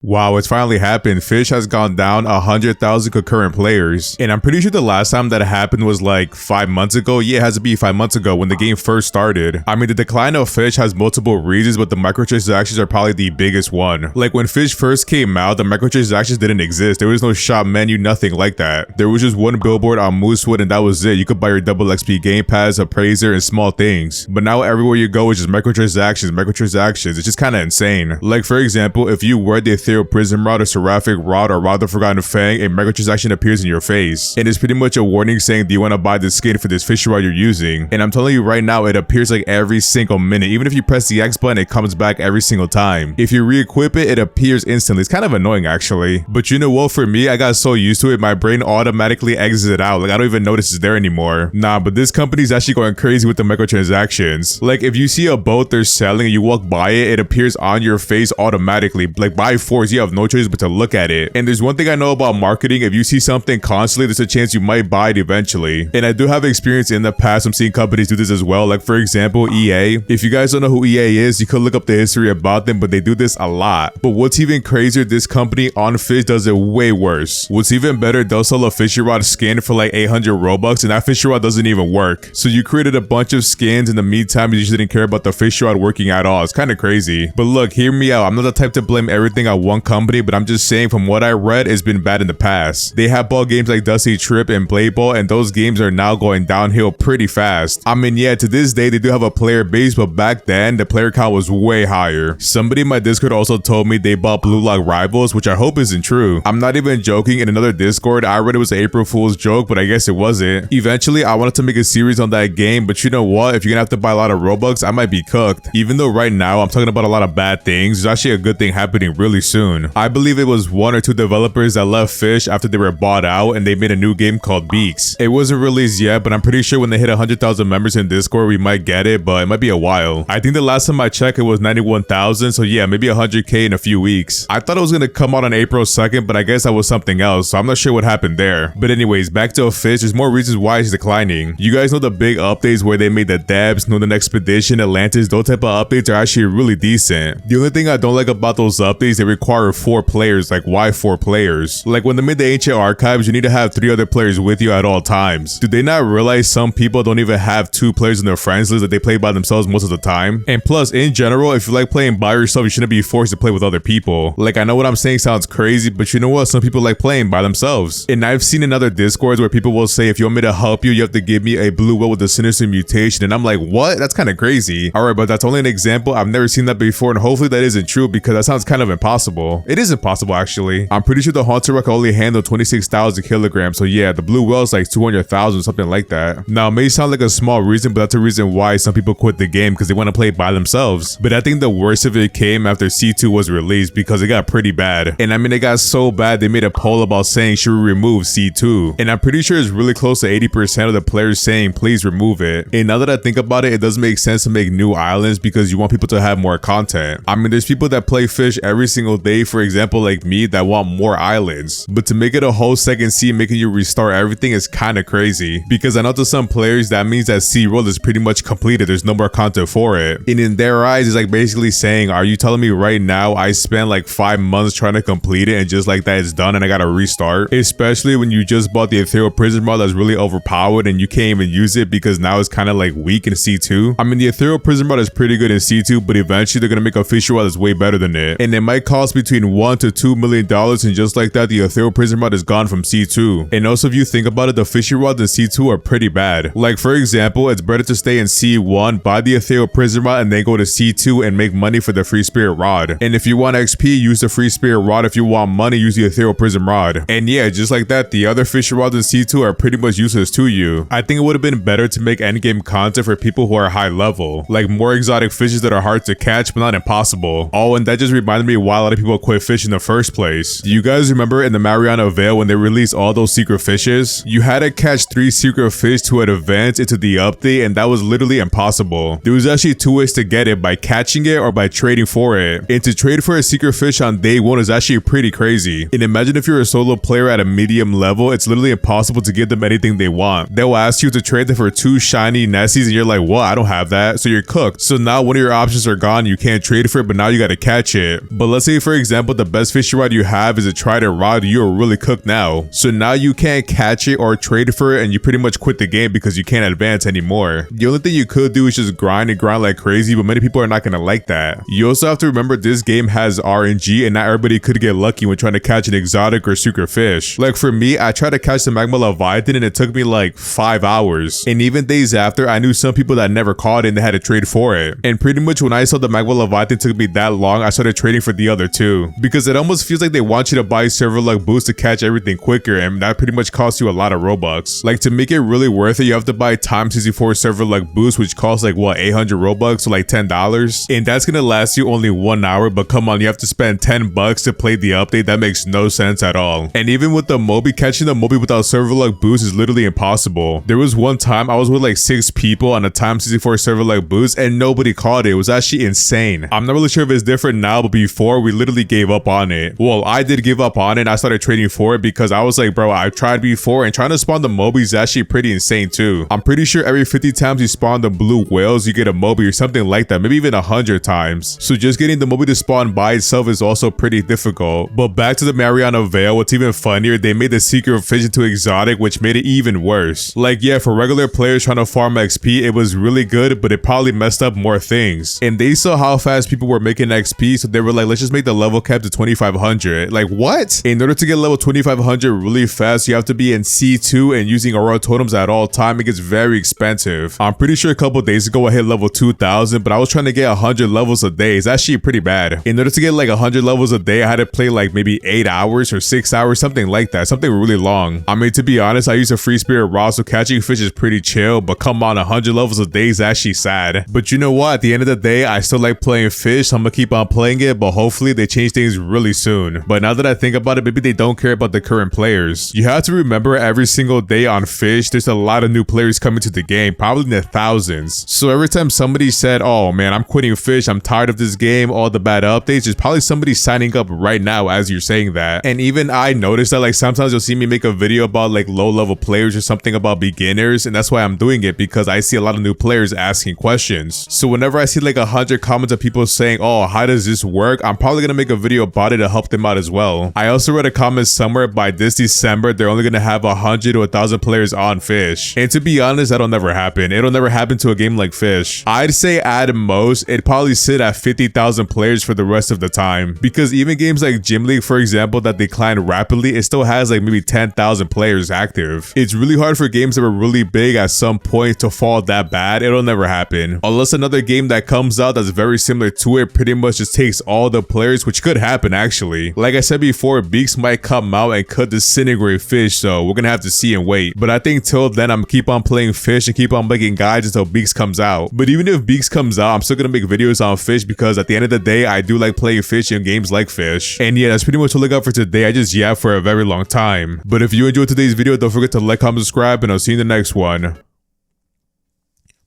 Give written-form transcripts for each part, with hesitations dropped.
Wow, it's finally happened. Fisch has gone down 100,000 concurrent players. And I'm pretty sure the last time that happened was like 5 months ago. Yeah, it has to be 5 months ago when the game first started. I mean, the decline of Fisch has multiple reasons, but the microtransactions are probably the biggest one. Like when Fisch first came out, the microtransactions didn't exist. There was no shop menu, nothing like that. There was just one billboard on Moosewood and that was it. You could buy your double XP game pass, appraiser, and small things. But now everywhere you go is just microtransactions. It's just kind of insane. Like for example, if you were the Prism Rod or Seraphic Rod or Rod the Forgotten Fang, a microtransaction appears in your face. And it's pretty much a warning saying, do you want to buy the skin for this Fisch rod you're using? And I'm telling you right now, it appears like every single minute. Even if you press the X button, it comes back every single time. If you re-equip it, it appears instantly. It's kind of annoying actually. But you know what, for me, I got so used to it, my brain automatically exits it out. Like I don't even notice it's there anymore. Nah, but this company's actually going crazy with the microtransactions. Like if you see a boat they're selling and you walk by it, it appears on your face automatically. Like by force, you have no choice but to look at it. And there's one thing I know about marketing: if you see something constantly, there's a chance you might buy it eventually. And I do have experience in the past from seeing companies do this as well. Like for example, EA. If you guys don't know who EA is, you could look up the history about them, but they do this a lot. But what's even crazier, this company on Fisch does it way worse. What's even better, they'll sell a Fisch rod skin for like 800 Robux and that Fisch rod doesn't even work. So you created a bunch of skins in the meantime, you just didn't care about the Fisch rod working at all. It's kind of crazy. But look, hear me out. I'm not the type to blame everything on one company, but I'm just saying from what I read, it's been bad in the past. They have bought games like Dusty Trip and Blade Ball, and those games are now going downhill pretty fast. I mean, yeah, to this day, they do have a player base, but back then, the player count was way higher. Somebody in my Discord also told me they bought Blue Lock Rivals, which I hope isn't true. I'm not even joking. In another Discord, I read it was an April Fool's joke, but I guess it wasn't. Eventually, I wanted to make a series on that game, but you know what? If you're gonna have to buy a lot of Robux, I might be cooked. Even though right now, I'm talking about a lot of bad things, there's actually a good thing happening really soon. I believe it was one or two developers that left Fisch after they were bought out and they made a new game called Beaks. It wasn't released yet, but I'm pretty sure when they hit 100,000 members in Discord, we might get it, but it might be a while. I think the last time I checked, it was 91,000, so yeah, maybe 100k in a few weeks. I thought it was gonna come out on April 2nd, but I guess that was something else, so I'm not sure what happened there. But anyways, back to Fisch, there's more reasons why it's declining. You guys know the big updates where they made the Debs, Northern Expedition, Atlantis, those type of updates are actually really decent. The only thing I don't like about those updates, they require 4 players. Like why 4 players? Like when they made the Ancient Archives, you need to have 3 other players with you at all times. Do they not realize some people don't even have 2 players in their friends list, that they play by themselves most of the time? And plus, in general, if you like playing by yourself, you shouldn't be forced to play with other people. Like I know what I'm saying sounds crazy, but you know what? Some people like playing by themselves. And I've seen in other Discords where people will say, if you want me to help you, you have to give me a blue whale with a sinister mutation. And I'm like, what? That's kind of crazy. Alright, but that's only an example. I've never seen that before, and hopefully that isn't true, because that sounds kind of impossible. It is impossible actually. I'm pretty sure the Haunted Rock can only handle 26,000 kilograms, so yeah, the blue whale is like 200,000, something like that. Now it may sound like a small reason, but that's a reason why some people quit the game, because they want to play by themselves. But I think the worst of it came after C2 was released, because it got pretty bad. And I mean, it got so bad they made a poll about saying should we remove C2, and I'm pretty sure it's really close to 80% of the players saying please remove it. And now that I think about it, it does make sense to make new islands because you want people to have more content. I mean, there's people that play Fisch every single day, for example like me, that want more islands, but to make it a whole second sea, making you restart everything is kind of crazy, because I know to some players that means that sea world is pretty much completed, there's no more content for it. And in their eyes, it's like basically saying, are you telling me right now I spent like 5 months trying to complete it and just like that it's done and I gotta restart? Especially when you just bought the Ethereal Prism Rod that's really overpowered and you can't even use it because now it's kind of like weak in C2. I mean, the Ethereal Prism Rod is pretty good in C2, but eventually they're gonna make a Fisch rod that's way better than it, and it might cost between $1 to $2 million, and just like that, the Ethereal Prism Rod is gone from C2. And also, if you think about it, the Fisch rods in C2 are pretty bad. Like for example, it's better to stay in C1, buy the Ethereal Prism Rod, and then go to C2 and make money for the Free Spirit Rod. And if you want XP, use the Free Spirit Rod. If you want money, use the Ethereal Prism Rod. And yeah, just like that, the other Fisch rods in C2 are pretty much useless to you. I think it would have been better to make endgame content for people who are high level, like more exotic fishes that are hard to catch but not impossible. Oh, and that just reminded me why a lot of people quit Fisch in the first place. Do you guys remember in the Mariana Vale when they released all those secret fishes? You had to catch 3 secret fish to advance into the update, and that was literally impossible. There was actually 2 ways to get it: by catching it or by trading for it. And to trade for a secret fish on day 1 is actually pretty crazy. And imagine if you're a solo player at a medium level, it's literally impossible to give them anything they want. They'll ask you to trade them for 2 shiny Nessies and you're like, what? I don't have that. So you're cooked. So now one of your options are gone, you can't trade for it, but now you gotta catch it. But let's say for for example, the best fishing rod you have is a trident rod, you're really cooked now. So now you can't catch it or trade for it, and you pretty much quit the game because you can't advance anymore. The only thing you could do is just grind and grind like crazy, but many people are not gonna like that. You also have to remember this game has RNG, and not everybody could get lucky when trying to catch an exotic or secret fish. Like for me, I tried to catch the magma leviathan and it took me like 5 hours. And even days after, I knew some people that never caught it and they had to trade for it. And pretty much when I saw the magma leviathan took me that long, I started trading for the other two. Because it almost feels like they want you to buy server luck boosts to catch everything quicker, and that pretty much costs you a lot of Robux. Like to make it really worth it, you have to buy time 64 server luck boost, which costs like what, 800 Robux, so like $10. And that's gonna last you only 1 hour, but come on, you have to spend 10 bucks to play the update. That makes no sense at all. And even with the Moby, catching the Moby without server luck boost is literally impossible. There was one time I was with like 6 people on a time 64 server luck boost and nobody caught it. It was actually insane. I'm not really sure if it's different now, but before we literally gave up on it. Well, I did give up on it and I started trading for it because I was like, bro, I've tried before, and trying to spawn the Moby is actually pretty insane too. I'm pretty sure every 50 times you spawn the blue whales, you get a Moby or something like that, maybe even 100 times. So just getting the Moby to spawn by itself is also pretty difficult. But back to the Mariana Vale, what's even funnier, they made the secret fish into exotic, which made it even worse. Like yeah, for regular players trying to farm XP, it was really good, but it probably messed up more things. And they saw how fast people were making XP, so they were like, let's just make the level cap to 2500. Like what? In order to get level 2500 really fast, you have to be in C2 and using aurora totems at all time. It gets very expensive. I'm pretty sure a couple days ago I hit level 2000, but I was trying to get 100 levels a day. It's actually pretty bad. In order to get like 100 levels a day, I had to play like maybe 8 hours or 6 hours, something like that, something really long. I mean, to be honest, I use a free spirit rod, so catching fish is pretty chill, but come on, 100 levels a day is actually sad. But you know what, at the end of the day, I still like playing fish, so I'm gonna keep on playing it, but hopefully they change things really soon. But now that I think about it, maybe they don't care about the current players. You have to remember, every single day on Fish, there's a lot of new players coming to the game, probably in the thousands. So every time somebody said, oh man, I'm quitting Fish, I'm tired of this game, all the bad updates, there's probably somebody signing up right now as you're saying that. And even I noticed that like sometimes you'll see me make a video about like low level players or something about beginners, and that's why I'm doing it, because I see a lot of new players asking questions. So whenever I see like 100 comments of people saying, oh, how does this work, I'm probably gonna make a video about it to help them out as well. I also read a comment somewhere, by this December they're only gonna have 100 to 1000 players on Fish. And to be honest, that'll never happen. It'll never happen to a game like Fish. I'd say at most it'd probably sit at 50,000 players for the rest of the time, because even games like Gym League, for example, that decline rapidly, it still has like maybe 10,000 players active. It's really hard for games that were really big at some point to fall that bad. It'll never happen unless another game that comes out that's very similar to it pretty much just takes all the players, which could happen actually. Like I said before, Beaks might come out and could disintegrate Fish, so we're gonna have to see and wait. But I think till then, I'm keep on playing Fish and keep on making guides until Beaks comes out. But even if Beaks comes out, I'm still gonna make videos on Fish, because at the end of the day, I do like playing Fish in games like Fish. And yeah, that's pretty much all I got for today. I just yapped for a very long time. But if you enjoyed today's video, don't forget to like, comment, subscribe, and I'll see you in the next one.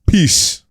Peace.